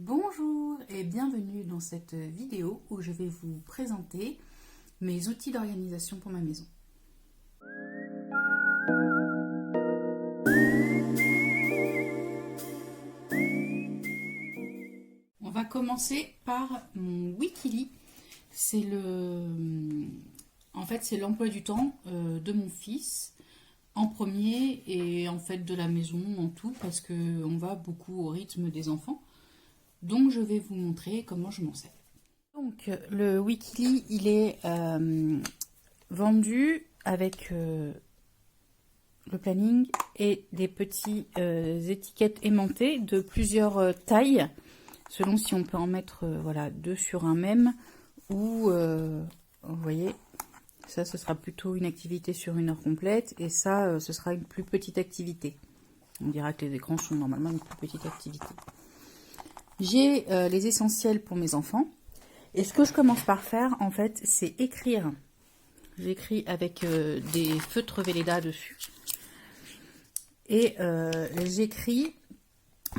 Bonjour et bienvenue dans cette vidéo où je vais vous présenter mes outils d'organisation pour ma maison. On va commencer par mon Wikili. C'est c'est l'emploi du temps de mon fils en premier et en fait de la maison en tout parce qu'on va beaucoup au rythme des enfants. Donc je vais vous montrer comment je m'en sers. Donc le Wikili, il est vendu avec le planning et des petites étiquettes aimantées de plusieurs tailles, selon si on peut en mettre deux sur un même ou vous voyez, ça ce sera plutôt une activité sur une heure complète et ça ce sera une plus petite activité. On dira que les écrans sont normalement une plus petite activité. J'ai les essentiels pour mes enfants. Et ce que je commence par faire, en fait, c'est écrire. J'écris avec des feutres Velleda dessus. Et j'écris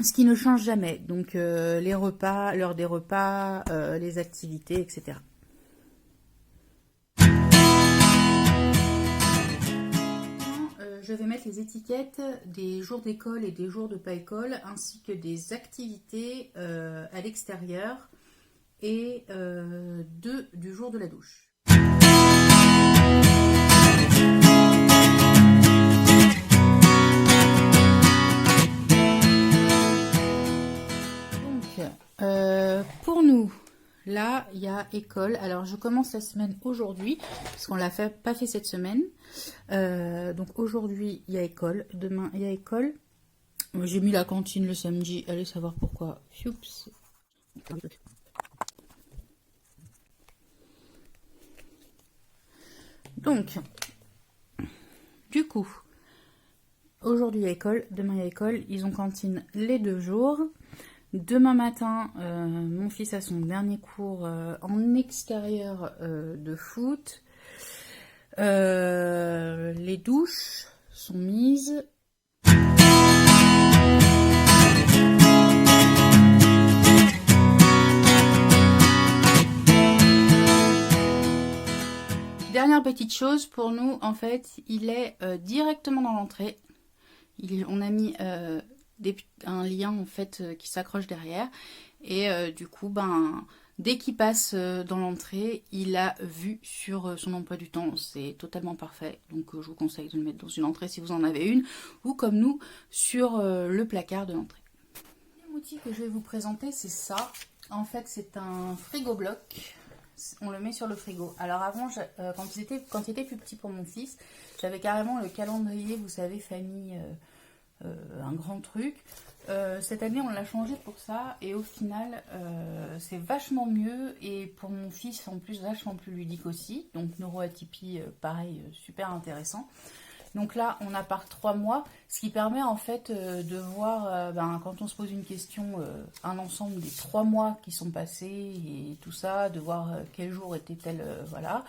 ce qui ne change jamais. Donc, les repas, l'heure des repas, les activités, etc. Je vais mettre les étiquettes des jours d'école et des jours de pas école, ainsi que des activités à l'extérieur et du jour de la douche. Donc, pour nous, là, il y a école. Alors, je commence la semaine aujourd'hui, parce qu'on l'a pas fait cette semaine. Donc, aujourd'hui, il y a école. Demain, il y a école. J'ai mis la cantine le samedi. Allez savoir pourquoi. Oups. Donc, du coup, aujourd'hui, il y a école. Demain, il y a école. Ils ont cantine les 2 jours. Demain matin, mon fils a son dernier cours en extérieur de foot. Les douches sont mises. Dernière petite chose pour nous, en fait, il est directement dans l'entrée. On a mis un lien en fait qui s'accroche derrière et du coup dès qu'il passe dans l'entrée il a vu sur son emploi du temps, c'est totalement parfait, donc je vous conseille de le mettre dans une entrée si vous en avez une ou comme nous sur le placard de l'entrée. Le deuxième outil que je vais vous présenter, c'est ça. En fait c'est un frigo bloc, on le met sur le frigo. Alors avant quand il était plus petit pour mon fils, j'avais carrément le calendrier, vous savez, famille, un grand truc. Cette année on l'a changé pour ça et au final c'est vachement mieux et pour mon fils en plus vachement plus ludique aussi, donc neuroatypie pareil, super intéressant. Donc là on a par 3 mois, ce qui permet en fait de voir quand on se pose une question, un ensemble des 3 mois qui sont passés et tout ça, de voir quel jour était tel, voilà.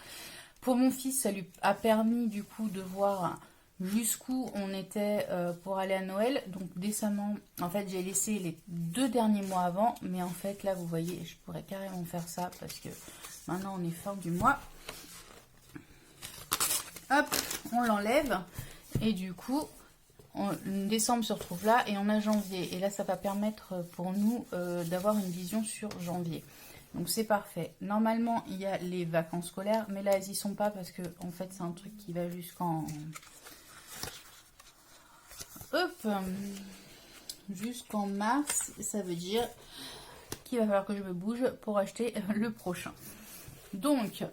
Pour mon fils ça lui a permis du coup de voir jusqu'où on était pour aller à Noël. Donc décemment, en fait j'ai laissé les 2 derniers mois avant, mais en fait là vous voyez, je pourrais carrément faire ça parce que maintenant on est fin du mois. Hop, on l'enlève et du coup décembre se retrouve là et on a janvier, et là ça va permettre pour nous d'avoir une vision sur janvier. Donc c'est parfait. Normalement il y a les vacances scolaires, mais là elles y sont pas parce que en fait c'est un truc qui va jusqu'en mars. Ça veut dire qu'il va falloir que je me bouge pour acheter le prochain. Donc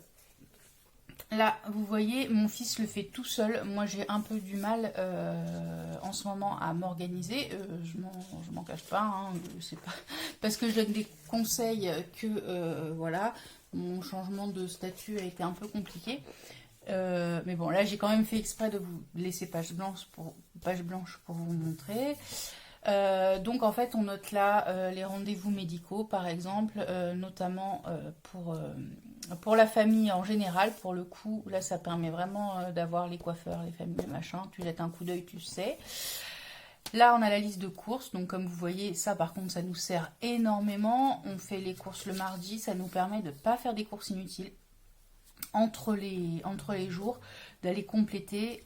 là vous voyez, mon fils le fait tout seul. Moi j'ai un peu du mal en ce moment à m'organiser, je m'en cache pas, hein, c'est pas parce que je donne des conseils que voilà, mon changement de statut a été un peu compliqué. Mais bon, là j'ai quand même fait exprès de vous laisser page blanche pour vous montrer. Donc en fait on note là les rendez-vous médicaux par exemple, notamment pour la famille en général. Pour le coup là ça permet vraiment d'avoir les coiffeurs, les familles, machin, tu jettes un coup d'œil, tu sais. Là, on a la liste de courses. Donc, comme vous voyez, ça, par contre, ça nous sert énormément. On fait les courses le mardi. Ça nous permet de ne pas faire des courses inutiles entre les jours, d'aller compléter.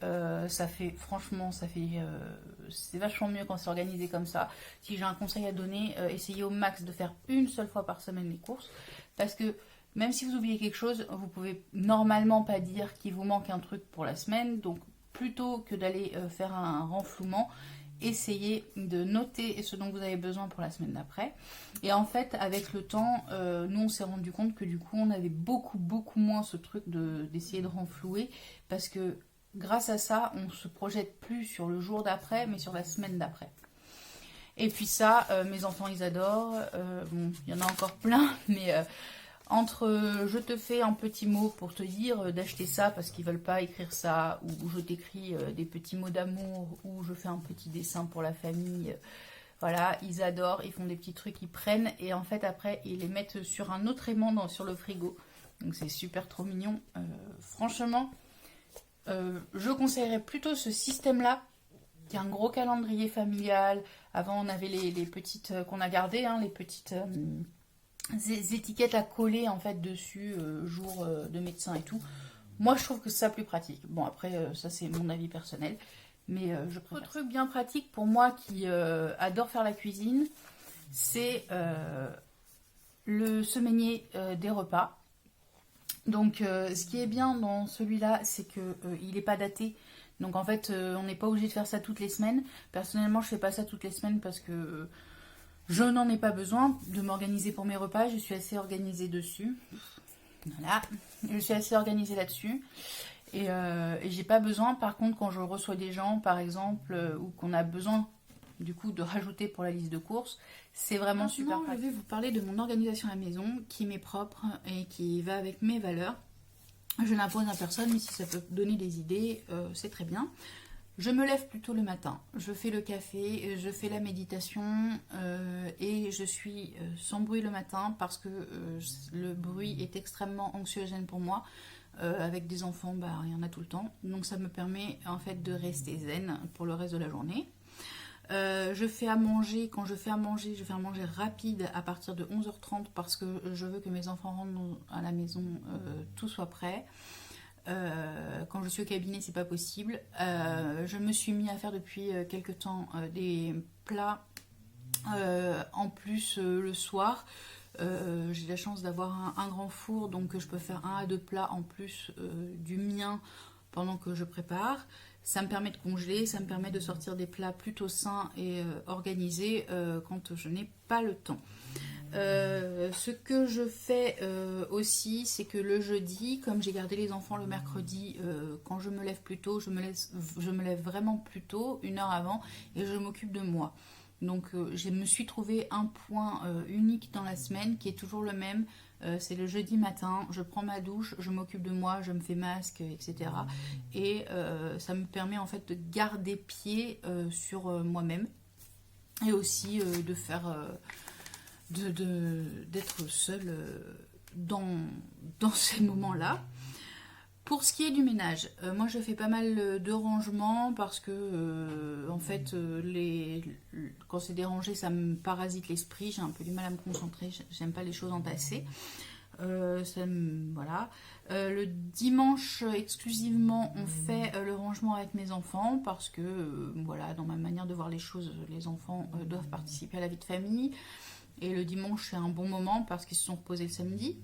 Ça fait, franchement, c'est vachement mieux quand c'est organisé comme ça. Si j'ai un conseil à donner, essayez au max de faire une seule fois par semaine les courses. Parce que même si vous oubliez quelque chose, vous pouvez normalement pas dire qu'il vous manque un truc pour la semaine. Donc, plutôt que d'aller faire un renflouement, essayez de noter ce dont vous avez besoin pour la semaine d'après. Et en fait, avec le temps, nous on s'est rendu compte que du coup on avait beaucoup moins ce truc d'essayer de renflouer, parce que grâce à ça, on se projette plus sur le jour d'après, mais sur la semaine d'après. Et puis ça, mes enfants ils adorent. Bon, il y en a encore plein, mais entre je te fais un petit mot pour te dire d'acheter ça parce qu'ils veulent pas écrire ça, ou je t'écris des petits mots d'amour, ou je fais un petit dessin pour la famille, voilà, ils adorent, ils font des petits trucs, ils prennent, et en fait après ils les mettent sur un autre aimant sur le frigo, donc c'est super trop mignon. Franchement, je conseillerais plutôt ce système là qu'un gros calendrier familial. Avant on avait les petites qu'on a gardées, hein, les petites étiquettes à coller en fait dessus, jour de médecin et tout. Moi je trouve que c'est ça plus pratique. Bon après ça c'est mon avis personnel, mais je préfère. Autre truc bien pratique pour moi qui adore faire la cuisine, c'est le semainier des repas. Donc ce qui est bien dans celui-là, c'est que il n'est pas daté. Donc en fait on n'est pas obligé de faire ça toutes les semaines. Personnellement je fais pas ça toutes les semaines parce que je n'en ai pas besoin de m'organiser pour mes repas, je suis assez organisée dessus. Voilà, je suis assez organisée là-dessus. Et j'ai pas besoin, par contre, quand je reçois des gens, par exemple, ou qu'on a besoin du coup de rajouter pour la liste de courses, c'est vraiment super pratique. Je vais vous parler de mon organisation à la maison, qui m'est propre et qui va avec mes valeurs. Je n'impose à personne, mais si ça peut donner des idées, c'est très bien. Je me lève plutôt le matin, je fais le café, je fais la méditation et je suis sans bruit le matin parce que le bruit est extrêmement anxiogène pour moi. Avec des enfants, bah, il y en a tout le temps. Donc ça me permet en fait de rester zen pour le reste de la journée. Je fais à manger, quand je fais à manger, je fais à manger rapide à partir de 11h30 parce que je veux que mes enfants rentrent à la maison, tout soit prêt. Quand je suis au cabinet, c'est pas possible. Je me suis mis à faire depuis quelques temps des plats en plus le soir. J'ai la chance d'avoir un grand four, donc je peux faire 1 à 2 plats en plus du mien pendant que je prépare. Ça me permet de congeler, ça me permet de sortir des plats plutôt sains et organisés quand je n'ai pas le temps. Ce que je fais aussi, c'est que le jeudi, comme j'ai gardé les enfants le mercredi, quand je me lève plus tôt, je me lève vraiment plus tôt, 1 heure avant, et je m'occupe de moi. Donc je me suis trouvé un point unique dans la semaine qui est toujours le même. C'est le jeudi matin, je prends ma douche, je m'occupe de moi, je me fais masque, etc. Et ça me permet en fait de garder pied sur moi-même, et aussi de faire... d'être seule dans ces moments-là. Pour ce qui est du ménage, moi je fais pas mal de rangements parce que en fait quand c'est dérangé ça me parasite l'esprit, j'ai un peu du mal à me concentrer, j'aime pas les choses entassées. Voilà. Le dimanche exclusivement on fait le rangement avec mes enfants parce que voilà, dans ma manière de voir les choses, les enfants doivent participer à la vie de famille. Et le dimanche, c'est un bon moment parce qu'ils se sont reposés le samedi.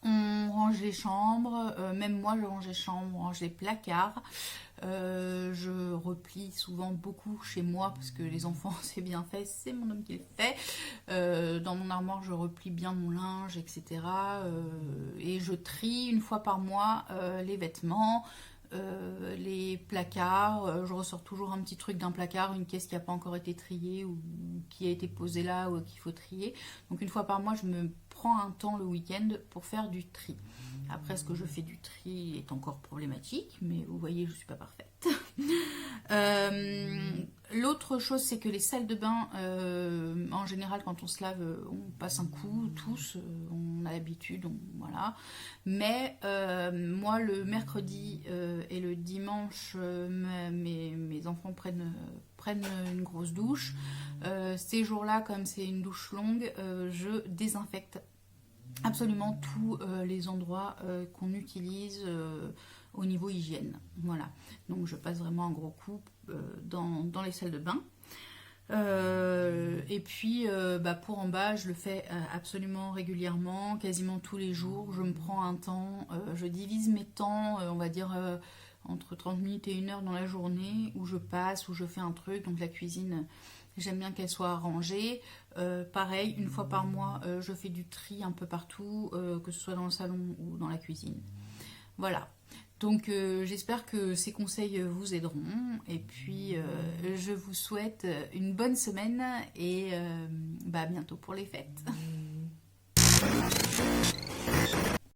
On range les chambres, même moi je range les chambres, on range les placards. Je replie souvent beaucoup chez moi parce que les enfants c'est bien fait, c'est mon homme qui le fait. Dans mon armoire je replie bien mon linge, etc. Et je trie 1 fois par mois les vêtements. Les placards, je ressors toujours un petit truc d'un placard, une caisse qui n'a pas encore été triée ou qui a été posée là ou qu'il faut trier. Donc 1 fois par mois je me prends un temps le week-end pour faire du tri. Après ce que je fais du tri est encore problématique, mais vous voyez je suis pas parfaite. L'autre chose, c'est que les salles de bain, en général, quand on se lave, on passe un coup, tous, on a l'habitude, voilà. Mais moi, le mercredi et le dimanche, mes enfants prennent une grosse douche. Ces jours-là, comme c'est une douche longue, je désinfecte absolument tous les endroits qu'on utilise au niveau hygiène. Voilà. Donc je passe vraiment un gros coup dans les salles de bain. Et puis pour en bas, je le fais absolument régulièrement, quasiment tous les jours. Je me prends un temps, je divise mes temps, on va dire entre 30 minutes et 1 heure dans la journée, où je passe, où je fais un truc. Donc la cuisine, j'aime bien qu'elle soit rangée. Pareil, une fois par mois, je fais du tri un peu partout, que ce soit dans le salon ou dans la cuisine. Voilà. Donc j'espère que ces conseils vous aideront. Et puis je vous souhaite une bonne semaine et à bientôt pour les fêtes.